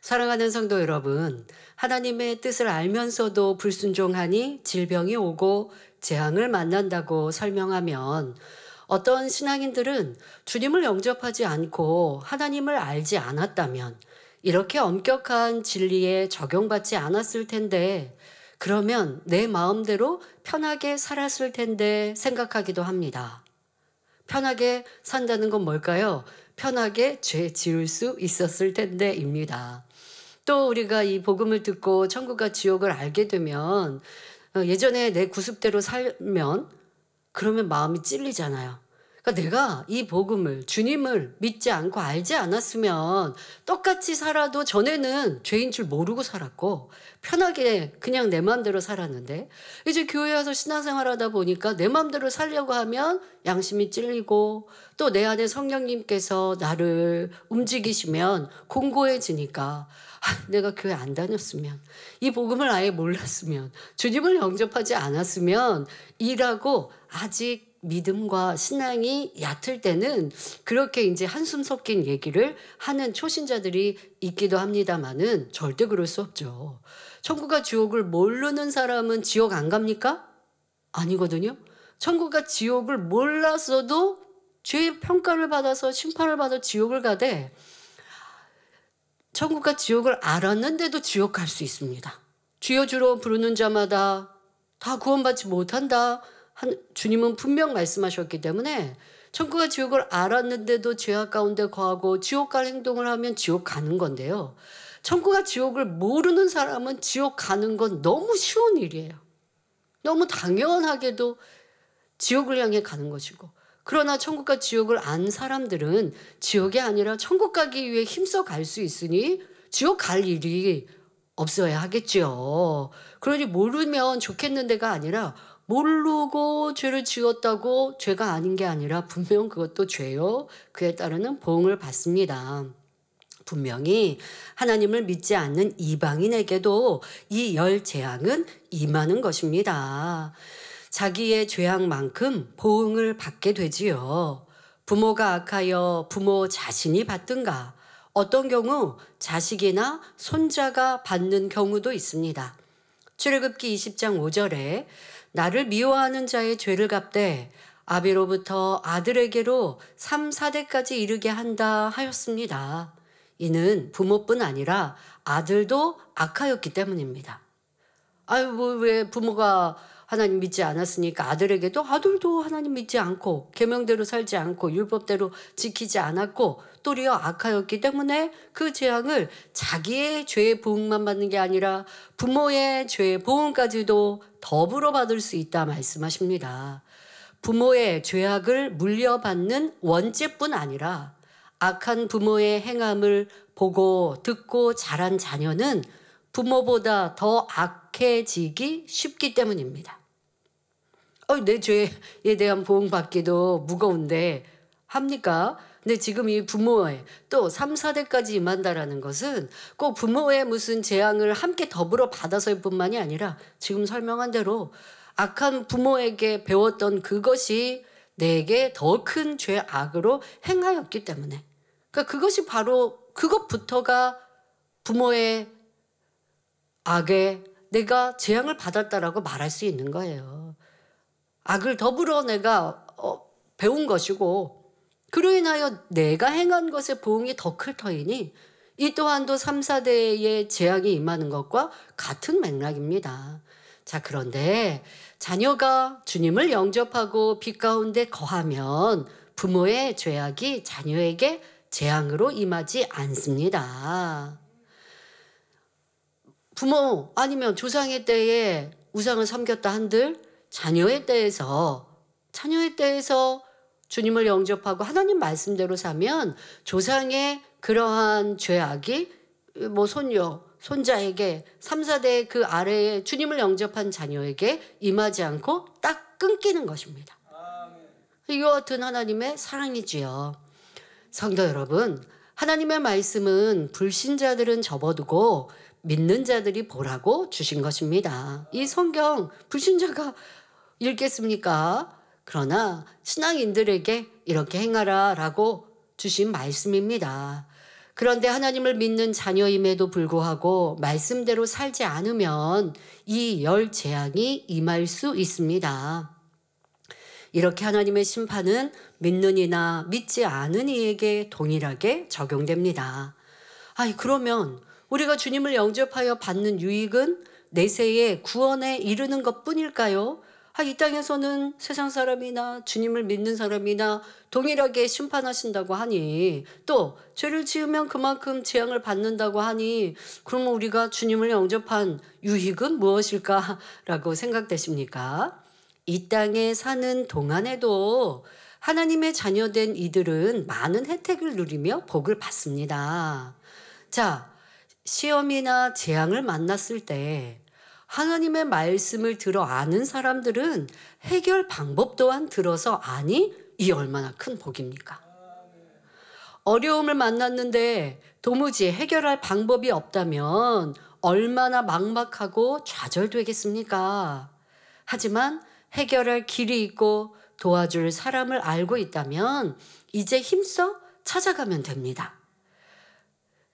사랑하는 성도 여러분, 하나님의 뜻을 알면서도 불순종하니 질병이 오고 재앙을 만난다고 설명하면 어떤 신앙인들은 주님을 영접하지 않고 하나님을 알지 않았다면 이렇게 엄격한 진리에 적용받지 않았을 텐데 그러면 내 마음대로 편하게 살았을 텐데 생각하기도 합니다. 편하게 산다는 건 뭘까요? 편하게 죄 지을 수 있었을 텐데입니다. 또 우리가 이 복음을 듣고 천국과 지옥을 알게 되면 예전에 내 구습대로 살면 그러면 마음이 찔리잖아요. 그러니까 내가 이 복음을 주님을 믿지 않고 알지 않았으면 똑같이 살아도 전에는 죄인 줄 모르고 살았고 편하게 그냥 내 마음대로 살았는데 이제 교회 와서 신앙생활하다 보니까 내 마음대로 살려고 하면 양심이 찔리고 또 내 안에 성령님께서 나를 움직이시면 공고해지니까 내가 교회 안 다녔으면 이 복음을 아예 몰랐으면 주님을 영접하지 않았으면 이라고 아직 믿음과 신앙이 얕을 때는 그렇게 이제 한숨 섞인 얘기를 하는 초신자들이 있기도 합니다만은 절대 그럴 수 없죠. 천국과 지옥을 모르는 사람은 지옥 안 갑니까? 아니거든요. 천국과 지옥을 몰랐어도 죄의 평가를 받아서 심판을 받아 지옥을 가되 천국과 지옥을 알았는데도 지옥 갈 수 있습니다. 주여 주로 부르는 자마다 다 구원받지 못한다. 주님은 분명 말씀하셨기 때문에 천국과 지옥을 알았는데도 죄악 가운데 거하고 지옥 갈 행동을 하면 지옥 가는 건데요. 천국과 지옥을 모르는 사람은 지옥 가는 건 너무 쉬운 일이에요. 너무 당연하게도 지옥을 향해 가는 것이고 그러나 천국과 지옥을 안 사람들은 지옥이 아니라 천국 가기 위해 힘써 갈 수 있으니 지옥 갈 일이 없어야 하겠죠. 그러니 모르면 좋겠는데가 아니라 모르고 죄를 지었다고 죄가 아닌 게 아니라 분명 그것도 죄요. 그에 따르는 보응을 받습니다. 분명히 하나님을 믿지 않는 이방인에게도 이 열 재앙은 임하는 것입니다. 자기의 죄악만큼 보응을 받게 되지요. 부모가 악하여 부모 자신이 받든가 어떤 경우 자식이나 손자가 받는 경우도 있습니다. 출애굽기 20장 5절에 나를 미워하는 자의 죄를 갚되 아비로부터 아들에게로 3, 4대까지 이르게 한다 하였습니다. 이는 부모뿐 아니라 아들도 악하였기 때문입니다. 왜 부모가 하나님 믿지 않았으니까 아들에게도 아들도 하나님 믿지 않고 계명대로 살지 않고 율법대로 지키지 않았고 도리어 악하였기 때문에 그 재앙을 자기의 죄의 보응만 받는 게 아니라 부모의 죄의 보응까지도 더불어 받을 수 있다 말씀하십니다. 부모의 죄악을 물려받는 원죄뿐 아니라 악한 부모의 행함을 보고 듣고 자란 자녀는 부모보다 더 악해지기 쉽기 때문입니다. 내 죄에 대한 보응받기도 무거운데 합니까? 근데 지금 이 부모의 또 3, 4대까지 임한다라는 것은 꼭 부모의 무슨 재앙을 함께 더불어 받아서일 뿐만이 아니라 지금 설명한 대로 악한 부모에게 배웠던 그것이 내게 더 큰 죄악으로 행하였기 때문에 그러니까 그것이 바로 그것부터가 부모의 악에 내가 재앙을 받았다라고 말할 수 있는 거예요. 악을 더불어 내가 배운 것이고 그로 인하여 내가 행한 것의 보응이 더 클 터이니 이 또한도 3, 4대의 재앙이 임하는 것과 같은 맥락입니다. 자, 그런데 자녀가 주님을 영접하고 빛 가운데 거하면 부모의 죄악이 자녀에게 재앙으로 임하지 않습니다. 부모 아니면 조상의 때에 우상을 섬겼다 한들 자녀의 때에서 주님을 영접하고 하나님 말씀대로 사면 조상의 그러한 죄악이 손녀, 손자에게 3, 4대 그 아래에 주님을 영접한 자녀에게 임하지 않고 딱 끊기는 것입니다. 이와 같은 하나님의 사랑이지요. 성도 여러분, 하나님의 말씀은 불신자들은 접어두고 믿는 자들이 보라고 주신 것입니다. 이 성경 불신자가 읽겠습니까? 그러나 신앙인들에게 이렇게 행하라 라고 주신 말씀입니다. 그런데 하나님을 믿는 자녀임에도 불구하고 말씀대로 살지 않으면 이 10재앙이 임할 수 있습니다. 이렇게 하나님의 심판은 믿는 이나 믿지 않은 이에게 동일하게 적용됩니다. 그러면 우리가 주님을 영접하여 받는 유익은 내세의 구원에 이르는 것뿐일까요? 이 땅에서는 세상 사람이나 주님을 믿는 사람이나 동일하게 심판하신다고 하니, 또 죄를 지으면 그만큼 재앙을 받는다고 하니, 그러면 우리가 주님을 영접한 유익은 무엇일까라고 생각되십니까? 이 땅에 사는 동안에도 하나님의 자녀된 이들은 많은 혜택을 누리며 복을 받습니다. 자, 시험이나 재앙을 만났을 때 하나님의 말씀을 들어 아는 사람들은 해결 방법 또한 들어서 아니, 이 얼마나 큰 복입니까? 어려움을 만났는데 도무지 해결할 방법이 없다면 얼마나 막막하고 좌절되겠습니까? 하지만 해결할 길이 있고 도와줄 사람을 알고 있다면 이제 힘써 찾아가면 됩니다.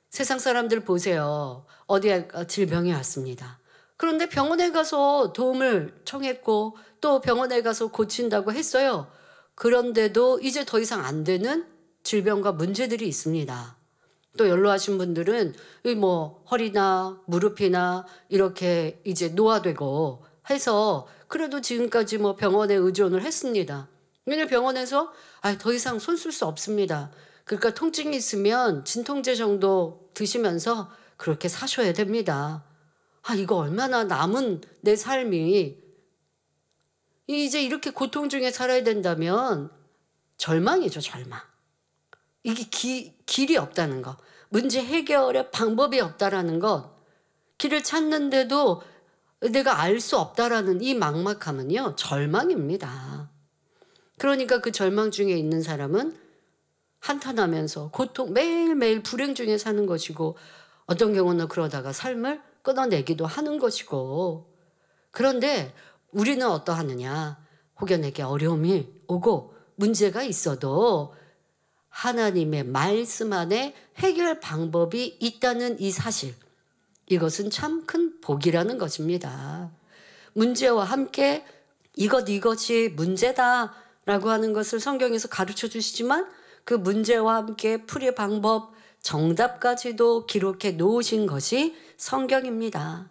세상 사람들 보세요. 어디에 질병이 왔습니다. 그런데 병원에 가서 도움을 청했고 또 병원에 가서 고친다고 했어요. 그런데도 이제 더 이상 안 되는 질병과 문제들이 있습니다. 또 연로하신 분들은 허리나 무릎이나 이렇게 이제 노화되고 해서 그래도 지금까지 병원에 의존을 했습니다. 왜냐하면 병원에서 더 이상 손 쓸 수 없습니다. 그러니까 통증이 있으면 진통제 정도 드시면서 그렇게 사셔야 됩니다. 이거 얼마나 남은 내 삶이 이제 이렇게 고통 중에 살아야 된다면 절망이죠, 절망. 이게 길이 없다는 것, 문제 해결의 방법이 없다라는 것, 길을 찾는데도 내가 알 수 없다라는 이 막막함은요, 절망입니다. 그러니까 그 절망 중에 있는 사람은 한탄하면서 고통, 매일매일 불행 중에 사는 것이고, 어떤 경우는 그러다가 삶을 끊어내기도 하는 것이고, 그런데 우리는 어떠하느냐? 혹여내게 어려움이 오고 문제가 있어도 하나님의 말씀 안에 해결 방법이 있다는 이 사실, 이것은 참 큰 복이라는 것입니다. 문제와 함께 이것이 문제다라고 하는 것을 성경에서 가르쳐 주시지만 그 문제와 함께 풀이 방법, 정답까지도 기록해 놓으신 것이 성경입니다.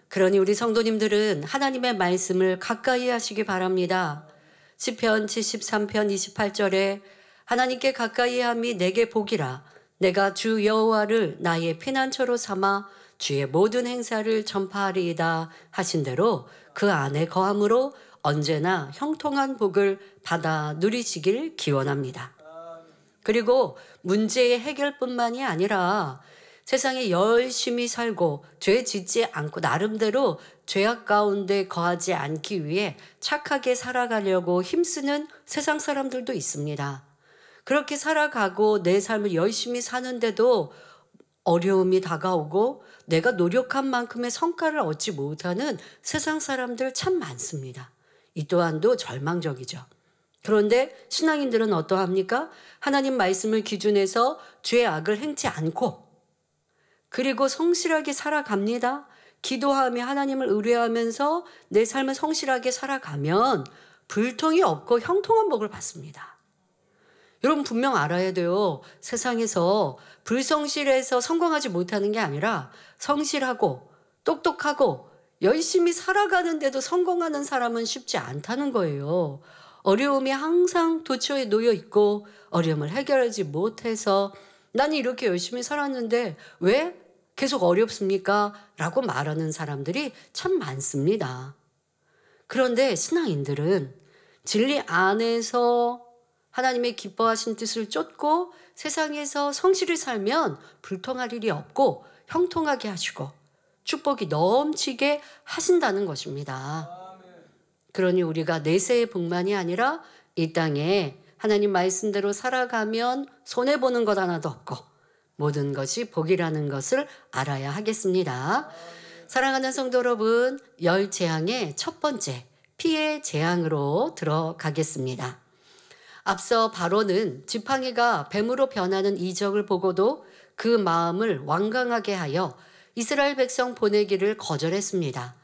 그러니 우리 성도님들은 하나님의 말씀을 가까이 하시기 바랍니다. 시편 73편 28절에 하나님께 가까이 함이 내게 복이라. 내가 주 여호와를 나의 피난처로 삼아 주의 모든 행사를 전파하리이다 하신 대로 그 안에 거함으로 언제나 형통한 복을 받아 누리시길 기원합니다. 그리고 문제의 해결뿐만이 아니라 세상에 열심히 살고 죄 짓지 않고 나름대로 죄악 가운데 거하지 않기 위해 착하게 살아가려고 힘쓰는 세상 사람들도 있습니다. 그렇게 살아가고 내 삶을 열심히 사는데도 어려움이 다가오고 내가 노력한 만큼의 성과를 얻지 못하는 세상 사람들 참 많습니다. 이 또한도 절망적이죠. 그런데 신앙인들은 어떠합니까? 하나님 말씀을 기준해서 죄악을 행치 않고 그리고 성실하게 살아갑니다. 기도하며 하나님을 의뢰하면서 내 삶을 성실하게 살아가면 불통이 없고 형통한 복을 받습니다. 여러분 분명 알아야 돼요. 세상에서 불성실해서 성공하지 못하는 게 아니라 성실하고 똑똑하고 열심히 살아가는데도 성공하는 사람은 쉽지 않다는 거예요. 어려움이 항상 도처에 놓여 있고 어려움을 해결하지 못해서 나는 이렇게 열심히 살았는데 왜 계속 어렵습니까? 라고 말하는 사람들이 참 많습니다. 그런데 신앙인들은 진리 안에서 하나님의 기뻐하신 뜻을 쫓고 세상에서 성실히 살면 불통할 일이 없고 형통하게 하시고 축복이 넘치게 하신다는 것입니다. 그러니 우리가 내세의 복만이 아니라 이 땅에 하나님 말씀대로 살아가면 손해보는 것 하나도 없고 모든 것이 복이라는 것을 알아야 하겠습니다. 사랑하는 성도 여러분, 열 재앙의 첫 번째 피해 재앙으로 들어가겠습니다. 앞서 바로는 지팡이가 뱀으로 변하는 이적을 보고도 그 마음을 완강하게 하여 이스라엘 백성 보내기를 거절했습니다.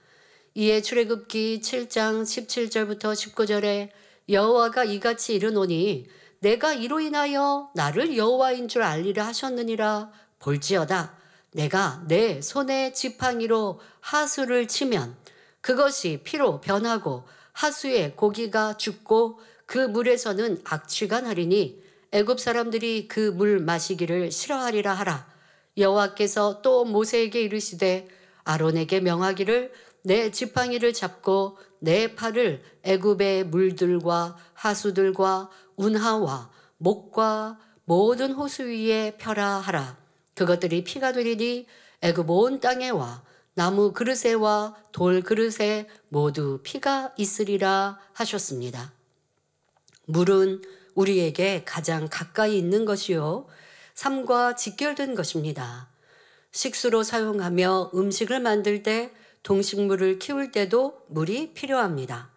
이에 출애굽기 7장 17절부터 19절에 여호와가 이같이 이르노니 내가 이로 인하여 나를 여호와인 줄 알리라 하셨느니라. 볼지어다 내가 내 손의 지팡이로 하수를 치면 그것이 피로 변하고 하수에 고기가 죽고 그 물에서는 악취가 나리니 애굽 사람들이 그 물 마시기를 싫어하리라 하라. 여호와께서 또 모세에게 이르시되 아론에게 명하기를 내 지팡이를 잡고 내 팔을 애굽의 물들과 하수들과 운하와 목과 모든 호수 위에 펴라 하라. 그것들이 피가 되리니 애굽 온 땅에와 나무 그릇에와 돌 그릇에 모두 피가 있으리라 하셨습니다. 물은 우리에게 가장 가까이 있는 것이요 삶과 직결된 것입니다. 식수로 사용하며 음식을 만들 때 동식물을 키울 때도 물이 필요합니다.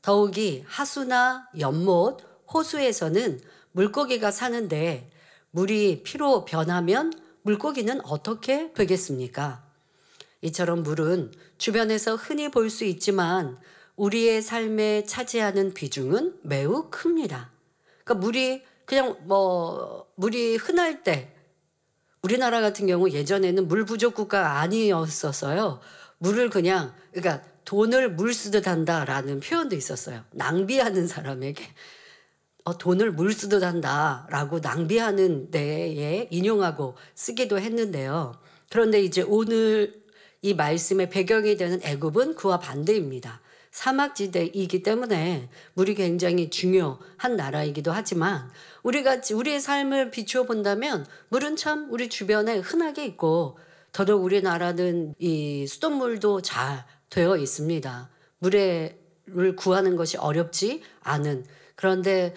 더욱이 하수나 연못, 호수에서는 물고기가 사는데 물이 피로 변하면 물고기는 어떻게 되겠습니까? 이처럼 물은 주변에서 흔히 볼 수 있지만 우리의 삶에 차지하는 비중은 매우 큽니다. 그러니까 물이 흔할 때 우리나라 같은 경우 예전에는 물 부족 국가가 아니었어서요. 물을 그러니까 돈을 물 쓰듯 한다라는 표현도 있었어요. 낭비하는 사람에게 돈을 물 쓰듯 한다라고 낭비하는 데에 인용하고 쓰기도 했는데요. 그런데 이제 오늘 이 말씀의 배경이 되는 애굽은 그와 반대입니다. 사막지대이기 때문에 물이 굉장히 중요한 나라이기도 하지만 우리의 삶을 비추어 본다면 물은 참 우리 주변에 흔하게 있고 더더욱 우리나라는 이 수돗물도 잘 되어 있습니다. 물을 구하는 것이 어렵지 않은. 그런데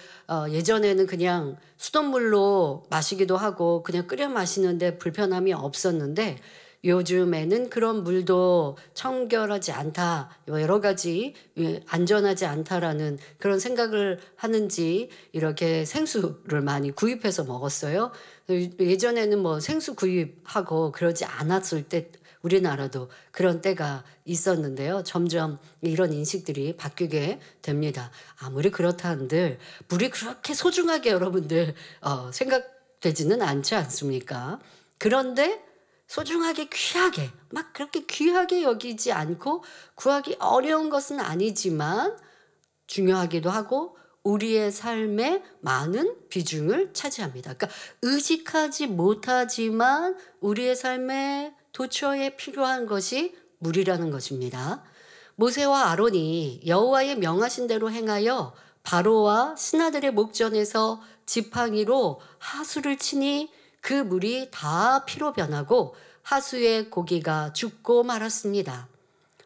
예전에는 그냥 수돗물로 마시기도 하고 그냥 끓여 마시는데 불편함이 없었는데 요즘에는 그런 물도 청결하지 않다, 여러 가지 안전하지 않다라는 그런 생각을 하는지 이렇게 생수를 많이 구입해서 먹었어요. 예전에는 뭐 생수 구입하고 그러지 않았을 때 우리나라도 그런 때가 있었는데요. 점점 이런 인식들이 바뀌게 됩니다. 아무리 그렇다 한들 물이 그렇게 소중하게 여러분들 생각되지는 않지 않습니까? 그런데 소중하게 귀하게 막 그렇게 귀하게 여기지 않고 구하기 어려운 것은 아니지만 중요하기도 하고 우리의 삶에 많은 비중을 차지합니다. 그러니까 의식하지 못하지만 우리의 삶에 도처에 필요한 것이 물이라는 것입니다. 모세와 아론이 여호와의 명하신 대로 행하여 바로와 신하들의 목전에서 지팡이로 하수를 치니 그 물이 다 피로 변하고 하수의 고기가 죽고 말았습니다.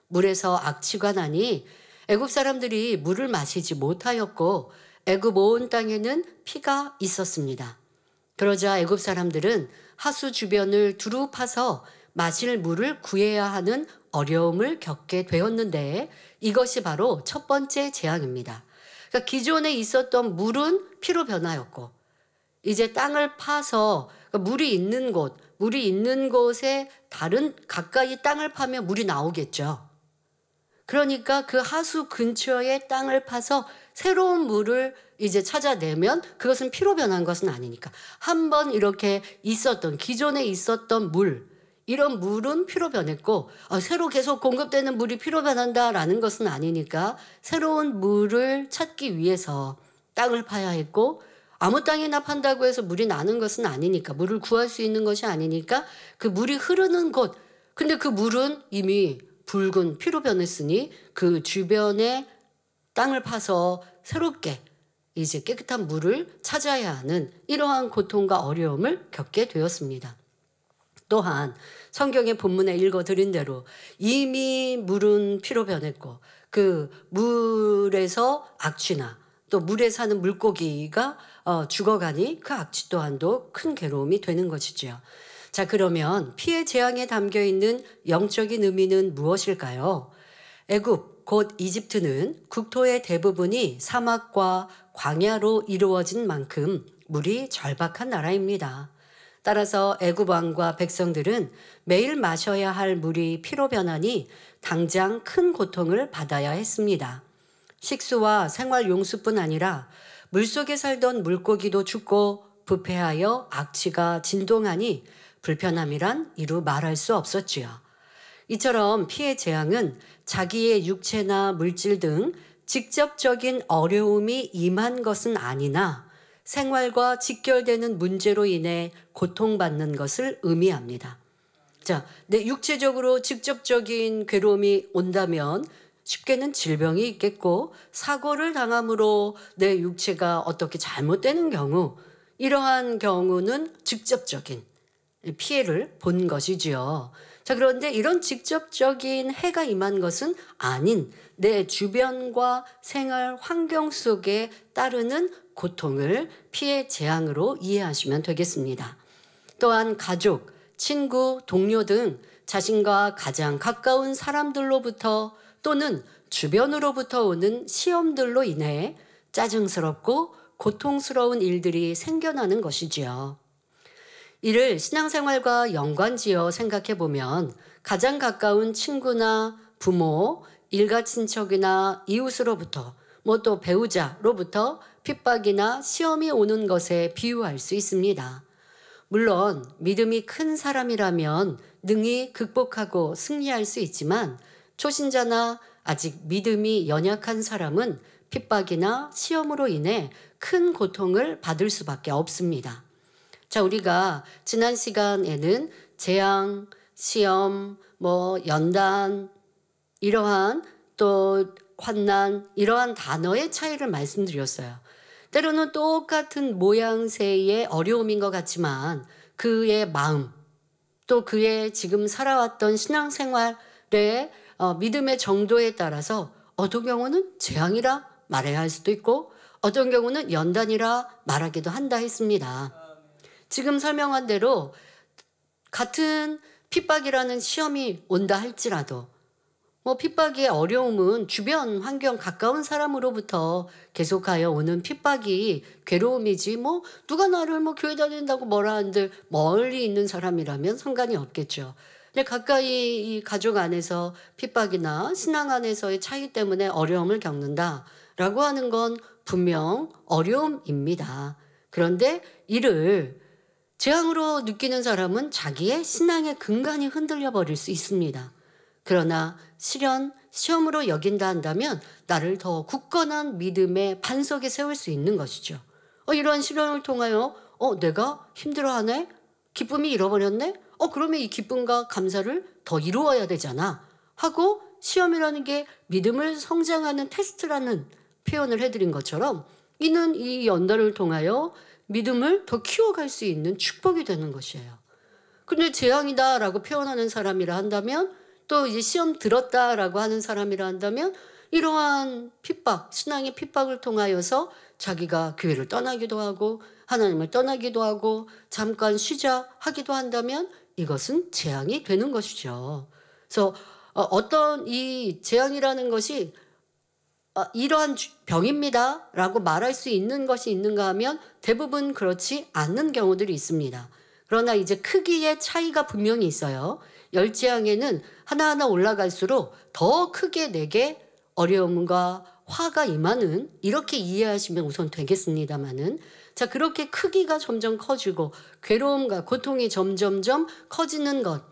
물에서 악취가 나니 애굽 사람들이 물을 마시지 못하였고 애굽 온 땅에는 피가 있었습니다. 그러자 애굽 사람들은 하수 주변을 두루 파서 마실 물을 구해야 하는 어려움을 겪게 되었는데 이것이 바로 첫 번째 재앙입니다. 그러니까 기존에 있었던 물은 피로 변하였고 이제 땅을 파서 물이 있는 곳에 가까이 땅을 파면 물이 나오겠죠. 그러니까 그 하수 근처에 땅을 파서 새로운 물을 이제 찾아내면 그것은 피로 변한 것은 아니니까 한번 이렇게 기존에 있었던 이런 물은 피로 변했고 새로 계속 공급되는 물이 피로 변한다라는 것은 아니니까 새로운 물을 찾기 위해서 땅을 파야 했고 아무 땅이나 판다고 해서 물이 나는 것은 아니니까 물을 구할 수 있는 것이 아니니까 그 물이 흐르는 곳 근데 그 물은 이미 붉은 피로 변했으니 그 주변에 땅을 파서 새롭게 이제 깨끗한 물을 찾아야 하는 이러한 고통과 어려움을 겪게 되었습니다. 또한 성경의 본문에 읽어드린 대로 이미 물은 피로 변했고 그 물에서 악취나 또 물에 사는 물고기가 죽어가니 그 악취 또한도 큰 괴로움이 되는 것이지요. 자, 그러면 피의 재앙에 담겨 있는 영적인 의미는 무엇일까요? 애굽 곧 이집트는 국토의 대부분이 사막과 광야로 이루어진 만큼 물이 절박한 나라입니다. 따라서 애굽 왕과 백성들은 매일 마셔야 할 물이 피로 변하니 당장 큰 고통을 받아야 했습니다. 식수와 생활 용수뿐 아니라 물속에 살던 물고기도 죽고 부패하여 악취가 진동하니 불편함이란 이루 말할 수 없었지요. 이처럼 피해 재앙은 자기의 육체나 물질 등 직접적인 어려움이 임한 것은 아니나 생활과 직결되는 문제로 인해 고통받는 것을 의미합니다. 자, 내 육체적으로 직접적인 괴로움이 온다면 쉽게는 질병이 있겠고 사고를 당함으로 내 육체가 어떻게 잘못되는 경우, 이러한 경우는 직접적인 피해를 본 것이지요. 자, 그런데 이런 직접적인 해가 임한 것은 아닌 내 주변과 생활 환경 속에 따르는 고통을 피해 재앙으로 이해하시면 되겠습니다. 또한 가족, 친구, 동료 등 자신과 가장 가까운 사람들로부터 또는 주변으로부터 오는 시험들로 인해 짜증스럽고 고통스러운 일들이 생겨나는 것이지요. 이를 신앙생활과 연관지어 생각해 보면 가장 가까운 친구나 부모, 일가 친척이나 이웃으로부터 또 배우자로부터 핍박이나 시험이 오는 것에 비유할 수 있습니다. 물론 믿음이 큰 사람이라면 능히 극복하고 승리할 수 있지만 초신자나 아직 믿음이 연약한 사람은 핍박이나 시험으로 인해 큰 고통을 받을 수밖에 없습니다. 자, 우리가 지난 시간에는 재앙, 시험, 연단, 이러한 또 환난, 이러한 단어의 차이를 말씀드렸어요. 때로는 똑같은 모양새의 어려움인 것 같지만 그의 마음, 또 그의 지금 살아왔던 신앙생활의 믿음의 정도에 따라서 어떤 경우는 재앙이라 말해야 할 수도 있고 어떤 경우는 연단이라 말하기도 한다 했습니다. 지금 설명한 대로 같은 핍박이라는 시험이 온다 할지라도 핍박의 어려움은 주변 환경 가까운 사람으로부터 계속하여 오는 핍박이 괴로움이지 누가 나를 교회 다닌다고 뭐라 한들 멀리 있는 사람이라면 상관이 없겠죠. 근데 가까이 이 가족 안에서 핍박이나 신앙 안에서의 차이 때문에 어려움을 겪는다라고 하는 건 분명 어려움입니다. 그런데 이를 재앙으로 느끼는 사람은 자기의 신앙의 근간이 흔들려 버릴 수 있습니다. 그러나 시련, 시험으로 여긴다 한다면 나를 더 굳건한 믿음의 반석에 세울 수 있는 것이죠. 이런 시련을 통하여 내가 힘들어하네? 기쁨이 잃어버렸네? 그러면 이 기쁨과 감사를 더 이루어야 되잖아 하고 시험이라는 게 믿음을 성장하는 테스트라는 표현을 해드린 것처럼 이는 이 연단을 통하여 믿음을 더 키워갈 수 있는 축복이 되는 것이에요. 근데 재앙이다라고 표현하는 사람이라 한다면 또 이제 시험 들었다라고 하는 사람이라 한다면 이러한 핍박, 신앙의 핍박을 통하여서 자기가 교회를 떠나기도 하고 하나님을 떠나기도 하고 잠깐 쉬자 하기도 한다면 이것은 재앙이 되는 것이죠. 그래서 어떤 이 재앙이라는 것이 이러한 병입니다 라고 말할 수 있는 것이 있는가 하면 대부분 그렇지 않는 경우들이 있습니다. 그러나 이제 크기의 차이가 분명히 있어요. 열재앙에는 하나하나 올라갈수록 더 크게 내게 어려움과 화가 임하는, 이렇게 이해하시면 우선 되겠습니다마는, 자, 그렇게 크기가 점점 커지고 괴로움과 고통이 점점점 커지는 것,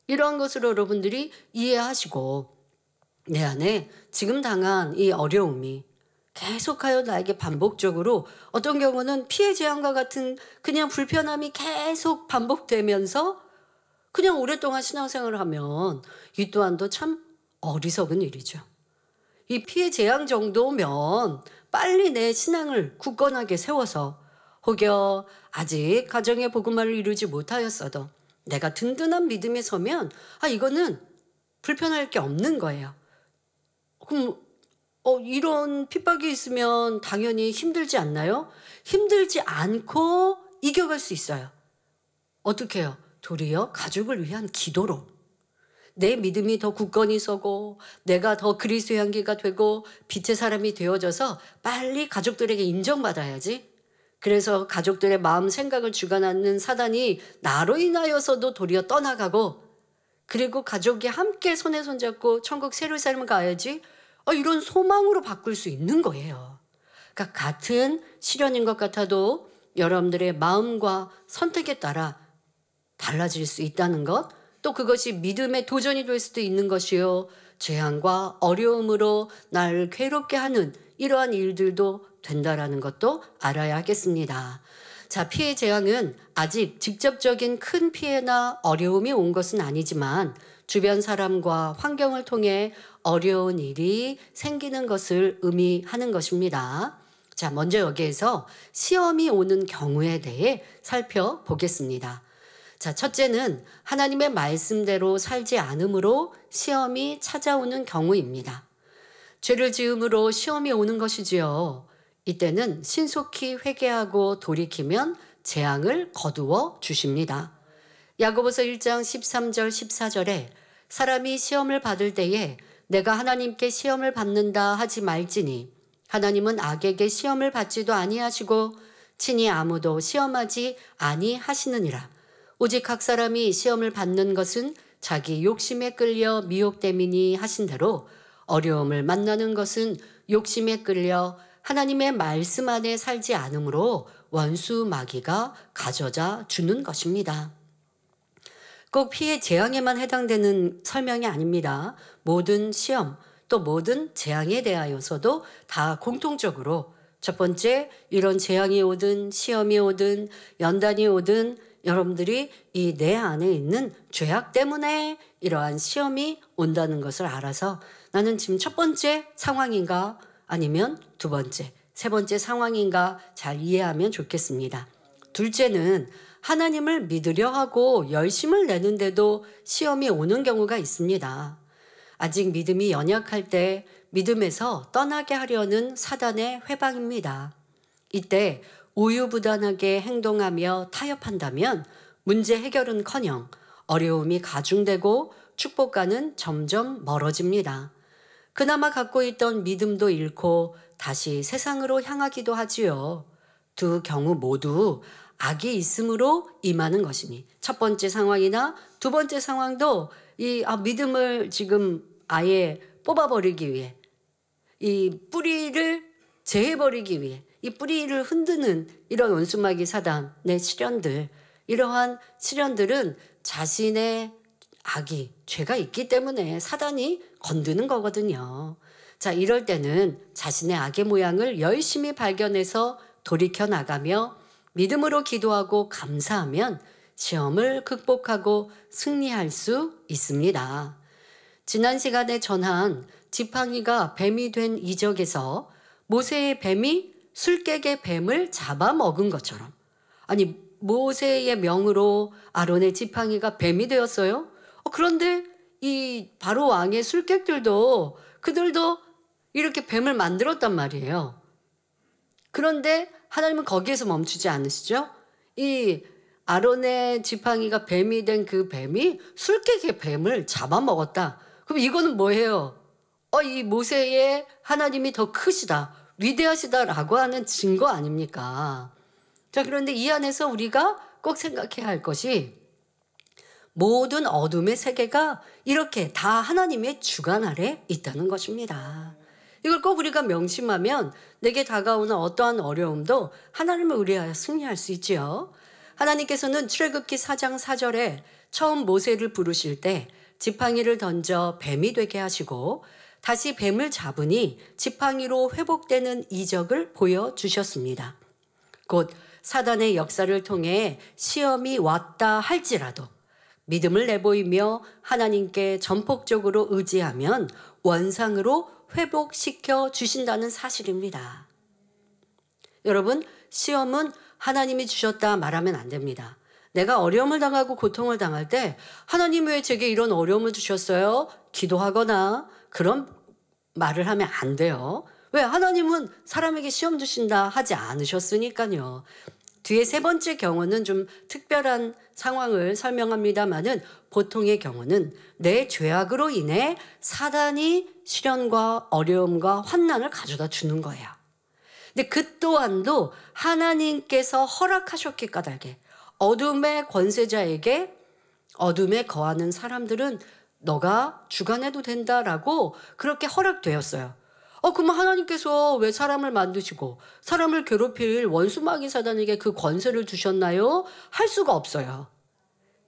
이러한 것으로 여러분들이 이해하시고 내 안에 지금 당한 이 어려움이 계속하여 나에게 반복적으로 어떤 경우는 피해 재앙과 같은 그냥 불편함이 계속 반복되면서 그냥 오랫동안 신앙생활을 하면 이 또한도 참 어리석은 일이죠. 이 피해 재앙 정도면 빨리 내 신앙을 굳건하게 세워서 혹여 아직 가정의 복음화를 이루지 못하였어도 내가 든든한 믿음에 서면 이거는 불편할 게 없는 거예요. 그럼 이런 핍박이 있으면 당연히 힘들지 않나요? 힘들지 않고 이겨갈 수 있어요. 어떻게 해요? 도리어 가족을 위한 기도로. 내 믿음이 더 굳건히 서고 내가 더 그리스도의 향기가 되고 빛의 사람이 되어져서 빨리 가족들에게 인정받아야지. 그래서 가족들의 마음 생각을 주관하는 사단이 나로 인하여서도 도리어 떠나가고, 그리고 가족이 함께 손에 손잡고 천국 새로운 삶을 가야지, 이런 소망으로 바꿀 수 있는 거예요. 그러니까 같은 시련인 것 같아도 여러분들의 마음과 선택에 따라 달라질 수 있다는 것, 또 그것이 믿음의 도전이 될 수도 있는 것이요, 재앙과 어려움으로 나를 괴롭게 하는 이러한 일들도 된다라는 것도 알아야 하겠습니다. 자, 피해 재앙은 아직 직접적인 큰 피해나 어려움이 온 것은 아니지만 주변 사람과 환경을 통해 어려운 일이 생기는 것을 의미하는 것입니다. 자, 먼저 여기에서 시험이 오는 경우에 대해 살펴보겠습니다. 자, 첫째는 하나님의 말씀대로 살지 않으므로 시험이 찾아오는 경우입니다. 죄를 지음으로 시험이 오는 것이지요. 이때는 신속히 회개하고 돌이키면 재앙을 거두어 주십니다. 야고보서 1장 13절 14절에 사람이 시험을 받을 때에 내가 하나님께 시험을 받는다 하지 말지니 하나님은 악에게 시험을 받지도 아니하시고 친히 아무도 시험하지 아니하시느니라. 오직 각 사람이 시험을 받는 것은 자기 욕심에 끌려 미혹됨이니 하신 대로 어려움을 만나는 것은 욕심에 끌려 하나님의 말씀 안에 살지 않으므로 원수 마귀가 가져다 주는 것입니다. 꼭 피해 재앙에만 해당되는 설명이 아닙니다. 모든 시험 또 모든 재앙에 대하여서도 다 공통적으로 첫 번째, 이런 재앙이 오든 시험이 오든 연단이 오든 여러분들이 이 내 안에 있는 죄악 때문에 이러한 시험이 온다는 것을 알아서 나는 지금 첫 번째 상황인가 아니면 두 번째, 세 번째 상황인가 잘 이해하면 좋겠습니다. 둘째는 하나님을 믿으려 하고 열심을 내는데도 시험이 오는 경우가 있습니다. 아직 믿음이 연약할 때 믿음에서 떠나게 하려는 사단의 회방입니다. 이때 우유부단하게 행동하며 타협한다면 문제 해결은커녕 어려움이 가중되고 축복과는 점점 멀어집니다. 그나마 갖고 있던 믿음도 잃고 다시 세상으로 향하기도 하지요. 두 경우 모두 악이 있으므로 임하는 것이니 첫 번째 상황이나 두 번째 상황도 이 믿음을 지금 아예 뽑아버리기 위해, 이 뿌리를 제해버리기 위해, 이 뿌리를 흔드는 이런 원수마귀 사단의 시련들, 이러한 시련들은 자신의 악이, 죄가 있기 때문에 사단이 건드는 거거든요. 자, 이럴 때는 자신의 악의 모양을 열심히 발견해서 돌이켜 나가며 믿음으로 기도하고 감사하면 시험을 극복하고 승리할 수 있습니다. 지난 시간에 전한 지팡이가 뱀이 된 이적에서 모세의 뱀이 술객의 뱀을 잡아먹은 것처럼, 아니 모세의 명으로 아론의 지팡이가 뱀이 되었어요. 그런데 이 바로 왕의 술객들도 그들도 이렇게 뱀을 만들었단 말이에요. 그런데 하나님은 거기에서 멈추지 않으시죠? 이 아론의 지팡이가 뱀이 된 그 뱀이 술객의 뱀을 잡아먹었다. 그럼 이거는 뭐예요? 이 모세의 하나님이 더 크시다, 위대하시다라고 하는 증거 아닙니까? 자, 그런데 이 안에서 우리가 꼭 생각해야 할 것이 모든 어둠의 세계가 이렇게 다 하나님의 주관 아래 있다는 것입니다. 이걸 꼭 우리가 명심하면 내게 다가오는 어떠한 어려움도 하나님을 의뢰하여 승리할 수 있지요. 하나님께서는 출애굽기 4장 4절에 처음 모세를 부르실 때 지팡이를 던져 뱀이 되게 하시고 다시 뱀을 잡으니 지팡이로 회복되는 이적을 보여주셨습니다. 곧 사단의 역사를 통해 시험이 왔다 할지라도 믿음을 내보이며 하나님께 전폭적으로 의지하면 원상으로 회복시켜 주신다는 사실입니다. 여러분, 시험은 하나님이 주셨다 말하면 안 됩니다. 내가 어려움을 당하고 고통을 당할 때 하나님 왜 제게 이런 어려움을 주셨어요? 기도하거나 그런 말을 하면 안 돼요. 왜? 하나님은 사람에게 시험 주신다 하지 않으셨으니까요. 뒤에 세 번째 경우는 좀 특별한 상황을 설명합니다마는 보통의 경우는 내 죄악으로 인해 사단이 시련과 어려움과 환난을 가져다 주는 거예요. 근데 그 또한도 하나님께서 허락하셨기 까닭에 어둠의 권세자에게 어둠에 거하는 사람들은 너가 주관해도 된다라고 그렇게 허락되었어요. 그러면 하나님께서 왜 사람을 만드시고 사람을 괴롭힐 원수 마귀 사단에게 그 권세를 주셨나요? 할 수가 없어요.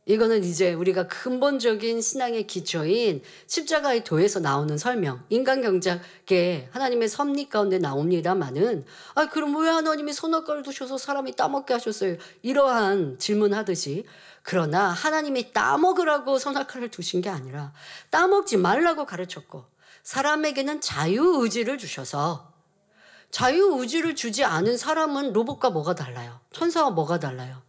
이거는 이제 우리가 근본적인 신앙의 기초인 십자가의 도에서 나오는 설명, 인간경작의 하나님의 섭리 가운데 나옵니다마는 그럼 왜 하나님이 선악과를 두셔서 사람이 따먹게 하셨어요? 이러한 질문하듯이 그러나 하나님이 따먹으라고 선악과를 두신 게 아니라 따먹지 말라고 가르쳤고 사람에게는 자유의지를 주셔서 자유의지를 주지 않은 사람은 로봇과 뭐가 달라요? 천사와 뭐가 달라요?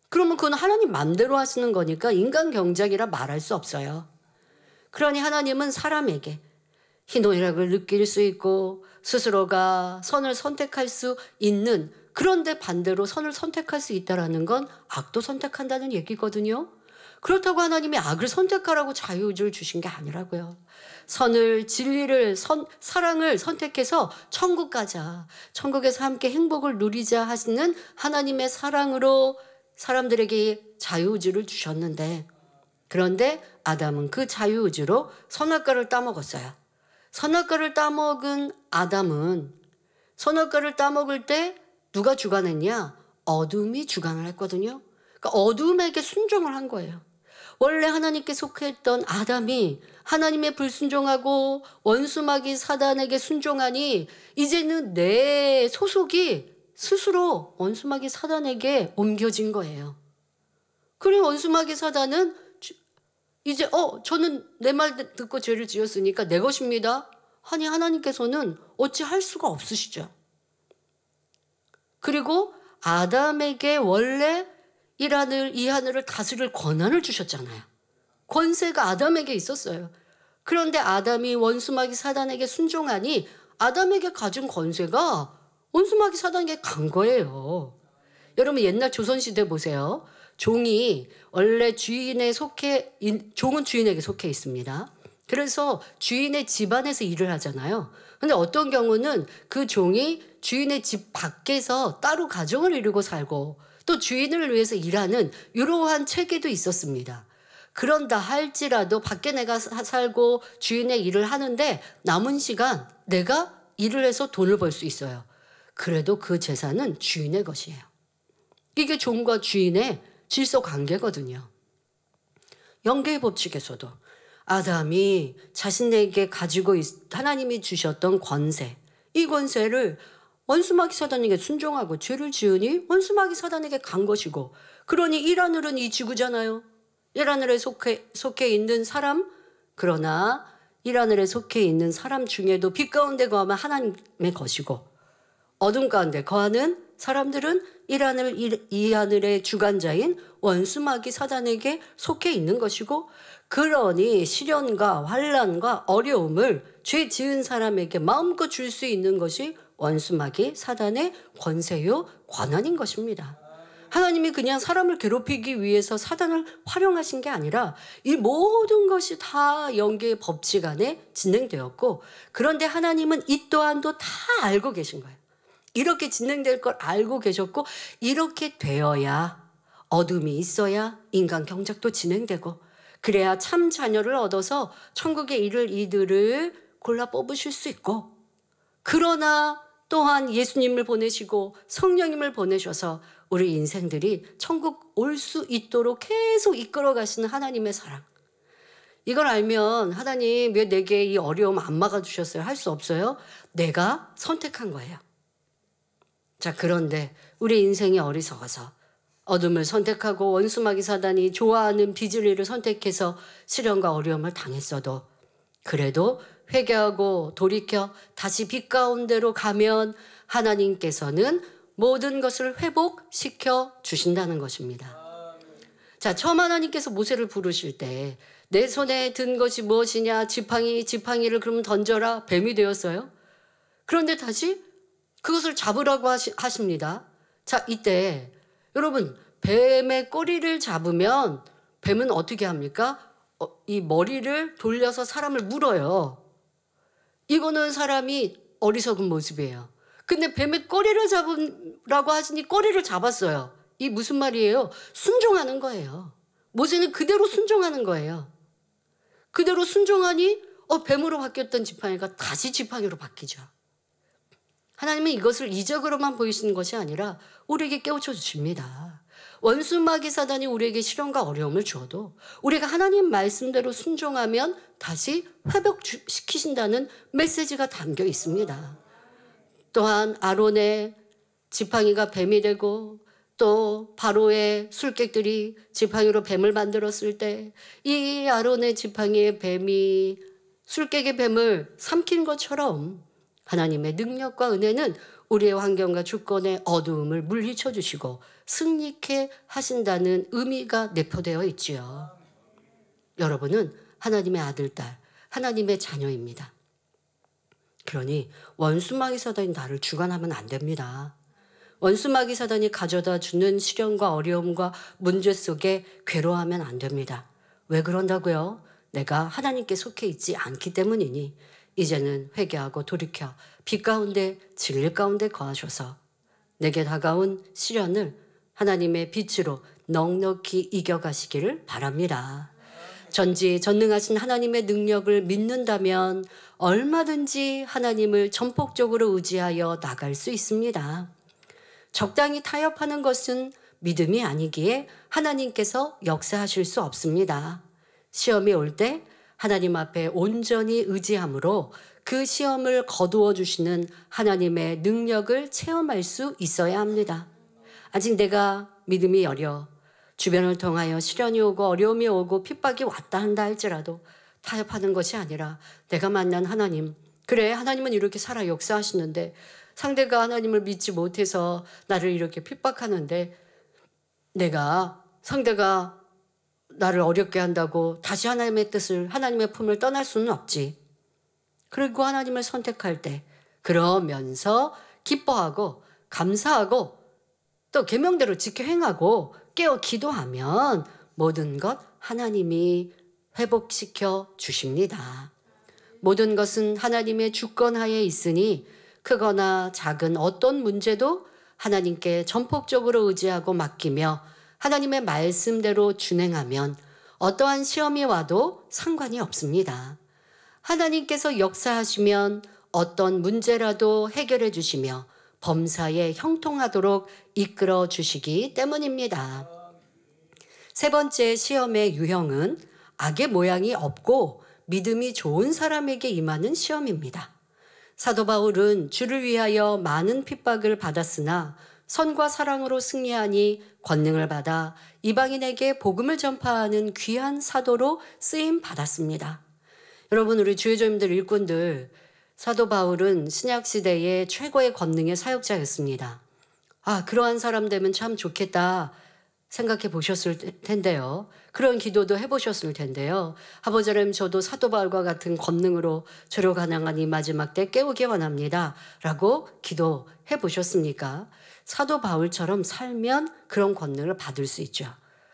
그러면 그건 하나님 맘대로 하시는 거니까 인간 경작이라 말할 수 없어요. 그러니 하나님은 사람에게 희노애락을 느낄 수 있고 스스로가 선을 선택할 수 있는, 그런데 반대로 선을 선택할 수 있다는 건 악도 선택한다는 얘기거든요. 그렇다고 하나님이 악을 선택하라고 자유의지를 주신 게 아니라고요. 선을, 진리를, 사랑을 선택해서 천국 가자, 천국에서 함께 행복을 누리자 하시는 하나님의 사랑으로 사람들에게 자유의지를 주셨는데, 그런데 아담은 그 자유의지로 선악과를 따먹었어요. 선악과를 따먹은 아담은 선악과를 따먹을 때 누가 주관했냐? 어둠이 주관을 했거든요. 그러니까 어둠에게 순종을 한 거예요. 원래 하나님께 속했던 아담이 하나님의 불순종하고 원수마귀 사단에게 순종하니 이제는 내 소속이 스스로 원수마귀 사단에게 옮겨진 거예요. 그래 원수마귀 사단은 이제 저는 내 말 듣고 죄를 지었으니까 내 것입니다. 아니 하나님께서는 어찌 할 수가 없으시죠. 그리고 아담에게 원래 이 하늘을 다스릴 권한을 주셨잖아요. 권세가 아담에게 있었어요. 그런데 아담이 원수마귀 사단에게 순종하니 아담에게 가진 권세가 원수마귀 사단에게 간 거예요. 여러분 옛날 조선시대 보세요. 종이 원래 종은 주인에게 속해 있습니다. 그래서 주인의 집안에서 일을 하잖아요. 근데 어떤 경우는 그 종이 주인의 집 밖에서 따로 가정을 이루고 살고 또 주인을 위해서 일하는 이러한 체계도 있었습니다. 그런다 할지라도 밖에 내가 살고 주인의 일을 하는데 남은 시간 내가 일을 해서 돈을 벌 수 있어요. 그래도 그 재산은 주인의 것이에요. 이게 종과 주인의 질서 관계거든요. 영계의 법칙에서도 아담이 자신에게 가지고 하나님이 주셨던 권세, 이 권세를 원수마귀 사단에게 순종하고 죄를 지으니 원수마귀 사단에게 간 것이고, 그러니 이 하늘은 이 지구잖아요. 이 하늘에 속해 있는 사람, 그러나 이 하늘에 속해 있는 사람 중에도 빛 가운데 거하면 하나님의 것이고 어둠 가운데 거하는 사람들은 이 하늘의 주관자인 원수마귀 사단에게 속해 있는 것이고, 그러니 시련과 환난과 어려움을 죄 지은 사람에게 마음껏 줄 수 있는 것이 원수마귀 사단의 권세요 권한인 것입니다. 하나님이 그냥 사람을 괴롭히기 위해서 사단을 활용하신 게 아니라 이 모든 것이 다 영계의 법칙 안에 진행되었고, 그런데 하나님은 이 또한도 다 알고 계신 거예요. 이렇게 진행될 걸 알고 계셨고, 이렇게 되어야 어둠이 있어야 인간 경작도 진행되고, 그래야 참 자녀를 얻어서 천국에 이를 이들을 골라 뽑으실 수 있고, 그러나 또한 예수님을 보내시고 성령님을 보내셔서 우리 인생들이 천국 올 수 있도록 계속 이끌어 가시는 하나님의 사랑. 이걸 알면 하나님 왜 내게 이 어려움 안 막아주셨어요? 할 수 없어요. 내가 선택한 거예요. 자, 그런데 우리 인생이 어리석어서 어둠을 선택하고 원수마귀 사단이 좋아하는 비진리를 선택해서 시련과 어려움을 당했어도 그래도 회개하고 돌이켜 다시 빛 가운데로 가면 하나님께서는 모든 것을 회복시켜 주신다는 것입니다. 자, 처음 하나님께서 모세를 부르실 때 내 손에 든 것이 무엇이냐? 지팡이를 그러면 던져라. 뱀이 되었어요. 그런데 다시 그것을 잡으라고 하십니다. 자, 이때 여러분 뱀의 꼬리를 잡으면 뱀은 어떻게 합니까? 이 머리를 돌려서 사람을 물어요. 이거는 사람이 어리석은 모습이에요. 근데 뱀의 꼬리를 잡으라고 하시니 꼬리를 잡았어요. 이 무슨 말이에요? 순종하는 거예요. 모세는 그대로 순종하는 거예요. 그대로 순종하니 뱀으로 바뀌었던 지팡이가 다시 지팡이로 바뀌죠. 하나님은 이것을 이적으로만 보이시는 것이 아니라 우리에게 깨우쳐 주십니다. 원수 마귀 사단이 우리에게 시련과 어려움을 주어도 우리가 하나님 말씀대로 순종하면 다시 회복시키신다는 메시지가 담겨 있습니다. 또한 아론의 지팡이가 뱀이 되고 또 바로의 술객들이 지팡이로 뱀을 만들었을 때 이 아론의 지팡이의 뱀이 술객의 뱀을 삼킨 것처럼 하나님의 능력과 은혜는 우리의 환경과 주권의 어두움을 물리쳐 주시고 승리케 하신다는 의미가 내포되어 있지요. 여러분은 하나님의 아들, 딸, 하나님의 자녀입니다. 그러니 원수마귀 사단이 나를 주관하면 안 됩니다. 원수마귀 사단이 가져다 주는 시련과 어려움과 문제 속에 괴로워하면 안 됩니다. 왜 그런다고요? 내가 하나님께 속해 있지 않기 때문이니 이제는 회개하고 돌이켜 빛 가운데 진리 가운데 거하셔서 내게 다가온 시련을 하나님의 빛으로 넉넉히 이겨가시기를 바랍니다. 전지전능하신 하나님의 능력을 믿는다면 얼마든지 하나님을 전폭적으로 의지하여 나갈 수 있습니다. 적당히 타협하는 것은 믿음이 아니기에 하나님께서 역사하실 수 없습니다. 시험이 올 때 하나님 앞에 온전히 의지함으로 그 시험을 거두어 주시는 하나님의 능력을 체험할 수 있어야 합니다. 아직 내가 믿음이 여려 주변을 통하여 시련이 오고 어려움이 오고 핍박이 왔다 한다 할지라도 타협하는 것이 아니라 내가 만난 하나님, 그래 하나님은 이렇게 살아 역사하시는데 상대가 하나님을 믿지 못해서 나를 이렇게 핍박하는데 상대가 나를 어렵게 한다고 다시 하나님의 뜻을, 하나님의 품을 떠날 수는 없지. 그리고 하나님을 선택할 때 그러면서 기뻐하고 감사하고 또 계명대로 지켜 행하고 깨어 기도하면 모든 것 하나님이 회복시켜 주십니다. 모든 것은 하나님의 주권하에 있으니 크거나 작은 어떤 문제도 하나님께 전폭적으로 의지하고 맡기며 하나님의 말씀대로 준행하면 어떠한 시험이 와도 상관이 없습니다. 하나님께서 역사하시면 어떤 문제라도 해결해 주시며 범사에 형통하도록 이끌어 주시기 때문입니다. 세 번째 시험의 유형은 악의 모양이 없고 믿음이 좋은 사람에게 임하는 시험입니다. 사도 바울은 주를 위하여 많은 핍박을 받았으나 선과 사랑으로 승리하니 권능을 받아 이방인에게 복음을 전파하는 귀한 사도로 쓰임 받았습니다. 여러분, 우리 주의조님들 일꾼들, 사도 바울은 신약시대의 최고의 권능의 사역자였습니다. 그러한 사람 되면 참 좋겠다 생각해 보셨을 텐데요. 그런 기도도 해보셨을 텐데요. 아버지 하나님, 저도 사도 바울과 같은 권능으로 저로 가능한 이 마지막 때 깨우기 원합니다 라고 기도해 보셨습니까? 사도 바울처럼 살면 그런 권능을 받을 수 있죠.